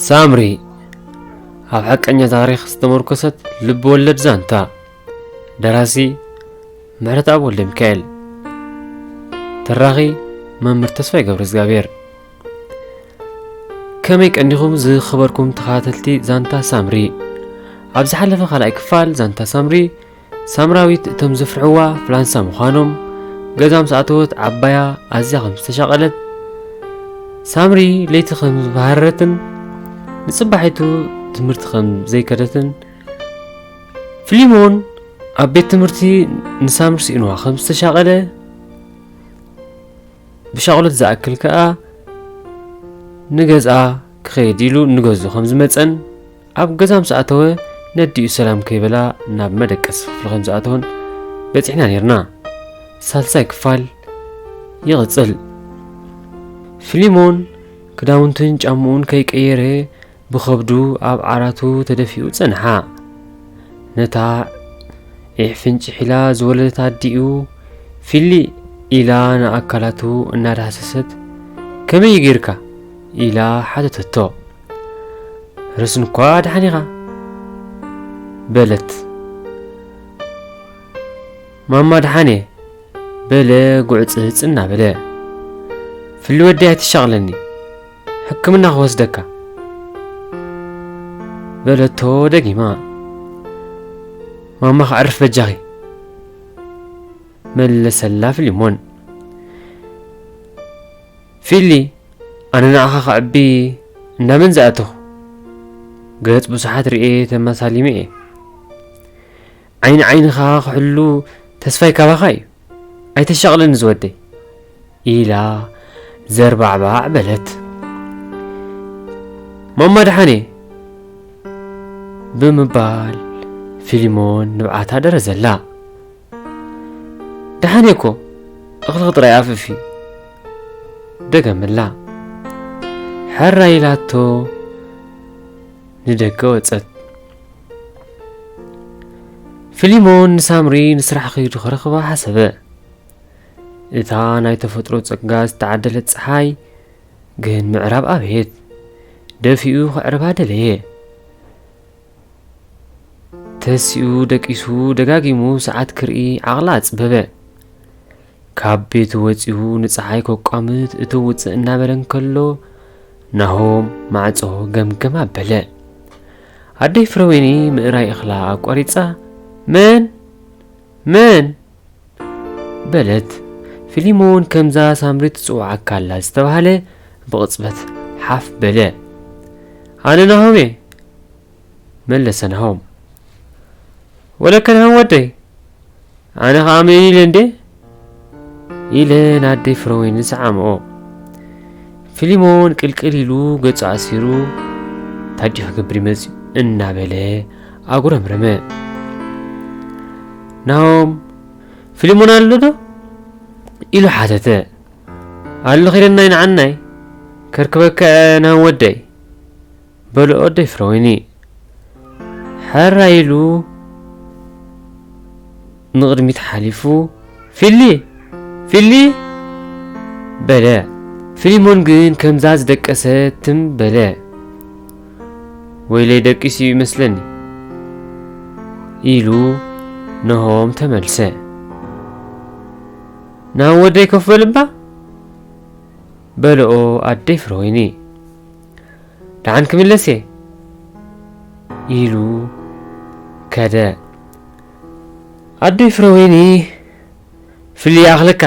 ሳምሪ ኣብ ሓቀኛ ታሪክ ዝተመርኮሰት ልብ ወለድ ዛንታ ደራሲ ምሕረት ኣብ ወልደ ሚካኤል ተራኺ መምህር ተስፋይ ገብረ እግዚአብሔር ከመይ ቀንዲኹም ዝኽበርኩም ተኸታተልቲ ዛንታ ሳምሪ ኣብ ዝሓለፈ ካልኣይ ክፋል ዛንታ ሳምሪ ሳምራዊት እቶም ዘፍርሕዋ ፍላንሳ ምዃኖም ገዛ ምስ ኣተወት ዓባያ ኣዝያ ከም ዝተሻቐለት ሳምሪ ለይቲ ከም ዝበሃረትን ንጽባሒቱ ትምህርቲ ከም ዘይከደትን ፊሊሞን ኣብ ቤት ትምህርቲ ንሳምሪ ሲእንዋ ከም ዝተሻቐለ ብሻቕሎት ዝኣክል ከኣ ንገዝኣ ክኸይድ ኢሉ ንገዝኡ ከም ዝመፀን ኣብ ገዛ ምስ ኣተወ ነዲኡ ሰላም ከይበላ ናብ መደቀስ ክፍሊ ከም ዝኣተወን በፂሕና ነርና። ሳልሳይ ክፋል ይቕፅል። ፊሊሞን ክዳውንትን ጫሙኡን ከይቀየረ ብኸብዱ ኣብ ዓራቱ ተደፊኡ ጸንሓ። ነታ ዒሕፍንጭ ሒላ ዝወለደት ኣዲኡ ፊሊ ኢላ ንኣካላቱ እናዳሃሰሰት ከመይ ጌርካ ኢላ ሓተተቶ። ርስን እኳ ድሓኒኻ በለት። ማማ ድሓኔ በለ ጉዕፅህፅ እናበለ። ፍሊ ወዲ ኣይትሻቕለኒ ሕክምና ክወስደካ በለቶ ደጊማ። ማማ ክዕርፍ በጃኺ መለሰላ ፊሊሞን። ፊሊ ኣነ ንኣኻ ክዕቢ እንዳመን ዝኣተኹ ገጽ ብዙሓት ርኤ ተመሳሊመ እየ። ዓይኒ ዓይንኻ ክሕሉ ተስፋይ ካባኻ እዩ ኣይተሻቕለኒ ዝወደይ ኢላ ዘርባዕባዕ በለት። ማማ ድሓኔ ብምባል ፊሊሞን ንብዓታ ደረዘላ። ድሓኔ እኮ እኽሊ ጥራይ ኣፍፊ ደገመላ። ሕራ ኢላቶ ንደገ ወፀት። ፊሊሞን ንሳምሪ ንስራሕ ከይዱ ክረኽባ ሓሰበ። እታ ናይ ተፈጥሮ ጸጋ ዝተዓደለት ፀሓይ ግን ምዕራብ ኣብየት ደፊኡ ክዕርባ ደለየ። ተሲኡ ደቂሱ ደጋጊሙ ሰዓት ክርኢ ዓቕላ ኣጽበበ። ካብ ቤቱ ወፂኡ ንፀሓይ ከቋምት እትውፅእ እናበለን ከሎ ናሆም ማዕጾ ገምገም ኣበለ። ኣደይ ፍረወይኒ ምእራይ እኽላ ኣቋሪፃ መን በለት። ፊሊሞን ከምዛ ሳምሪ ትጽዋዓካ ኣላ ዝተባሃለ ብቕጽበት ሓፍ በለ። ኣነ ናሆም እየ መለሰ ናሆም። ወለከ ናሆም ወደይ ኣነ ከዓ መን ኢለ እንዴ ኢለ ናደይ ፍረወይኒ ሰዓምኦ። ፊሊሞን ቅልቅል ኢሉ ገጹ ኣሲሩ ታዲኡ ክገብር ይመጽኡ እናበለ ኣጉረምረመ። ናሆም ፊሊሞን ኣሎ ዶ ኢሉ ሓተተ። ኣሎ ኺደና ይንዓናይ ከርክበከ ናሆም ወደይ በልኦ ኣደይ ፍረወይኒ። ሕራ ኢሉ ንቕድሚት ሓሊፉ ፊሊ በለ። ፊሊሞን ግን ከምዛ ዝደቀሰት ትም በለ። ወይለይ ደቂሱ ይመስለኒ ኢሉ ነሆም ተመልሰ። ናሆም ወደይ ከፍ በልባ በልኦ ኣደይ ፍረወይኒ። ደሓን ክምለስ እየ ኢሉ ከደ። ኣደይ ፍረወይኒ ፊሊ ኣኽለካ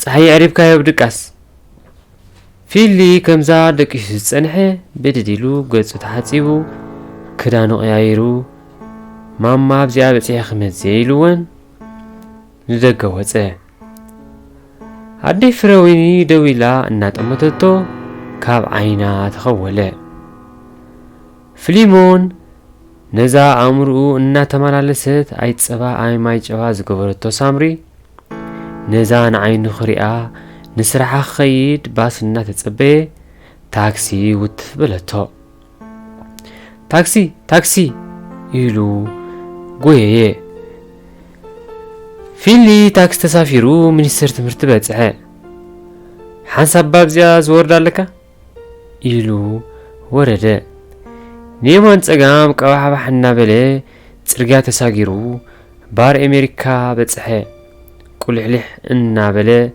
ፀሓይ ዕሪብካዮ ብድቃስ። ፊሊ ከምዛ ደቂሱ ዝጸንሐ ብድዲሉ ገጹ ተሓጺቡ ክዳኑ ቀያይሩ ማማ ኣብዚኣ በፂሐ ክመጽእ ኢሉወን ንደገ ወፀ። ኣደይ ፍረወይኒ ደው ኢላ እናጠመተቶ ካብ ዓይና ተኸወለ። ፊሊሞን ነዛ ኣእምርኡ እናተመላለሰት ኣይጸባ ኣይማይ ጨባ ዝገበረቶ ሳምሪ ነዛ ንዓይኑ ክሪኣ ንስራሓ ክኸይድ ባስ እናተጸበየ ታክሲ ውትፍ በለቶ። ታክሲ ኢሉ ጎየየ። ፊሊ ታክሲ ተሳፊሩ ሚኒስትር ትምህርቲ በጽሐ። ሓንሳብ ባብዚኣ ዝወርዳ ኣለካ ኢሉ ወረደ نيمان تسقام قواحب حنا بله تسرقا تساقيرو بار أمريكا بتصحي كل علح إنا بله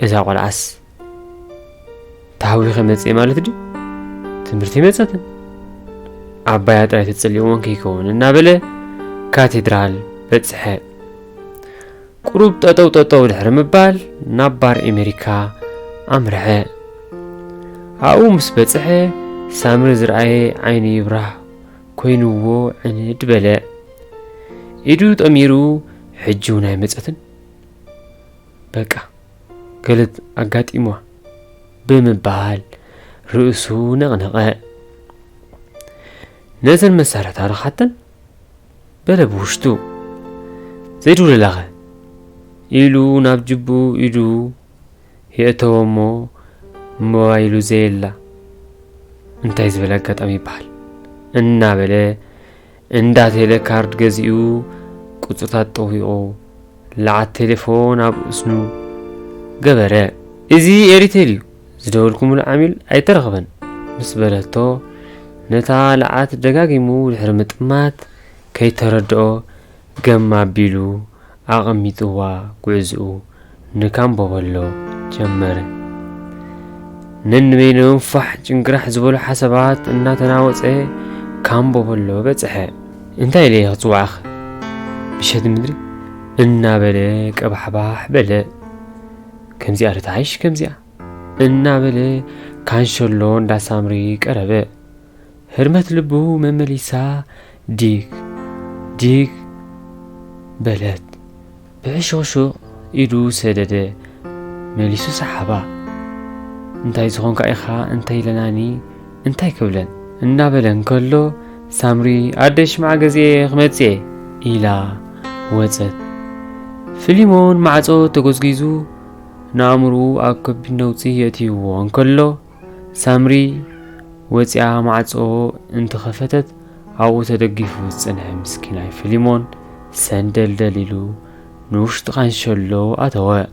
إذا قلعس تحوي خمس إمالة دي تمرتي متساتن عبايات رايت تسليون كيكون إنا بله كاتدرال بتصحي قروب تطو الحرم بال نبار أمريكا أمرحي عاومس بتصحي سامر زرعي عيني يبرح كوينوو عيني دبلاء إدو تأميرو حجونا يمتساتن بقى قلت أقات إموا بمبال رؤسو نغنغاء نزل مسارة تارخاتن بلا بوشتو زيدو للاغا إلو نابجبو إدو يأتوامو موبايلو زيلا انتاي زبلا قطامي بحال انا بلا اندا تيلي كارد غزيو قصطات طويقو لعات تليفون اب اسنو غبره ازي اريتيليو زدولكم العامل اي ترغبن مس بلاتو نتا لعات دغاغيمو الحرمطمات كي تردو غما بيلو اقميطوا غزو نكام بولو جمره ننمينو فح جنقرح زبولو حسابات انا تناوصي كامبو بلو بصحي انتاي ليه صواخ بشد مدري انا بلك ابحباح بلا كمزي ارتعيش كمزي انا بلا كان شلو ندا سامري قربه هرمت لبو ممليسا ديك بلد بعشوشو يدو سدده مليسو سحابا انتاي زغون كايخا انتاي لناني انتاي كبلن انا بلن كلو سامري عدش مع غزي خمتي إلا وزت فيليمون معصو تغزغيزو نامرو اكب نوتي يتيو انكلو سامري وزيا معصو انت خفتت او تدقيفو صنع مسكيناي فيليمون سندل دليلو نوش تقنشلو اتوا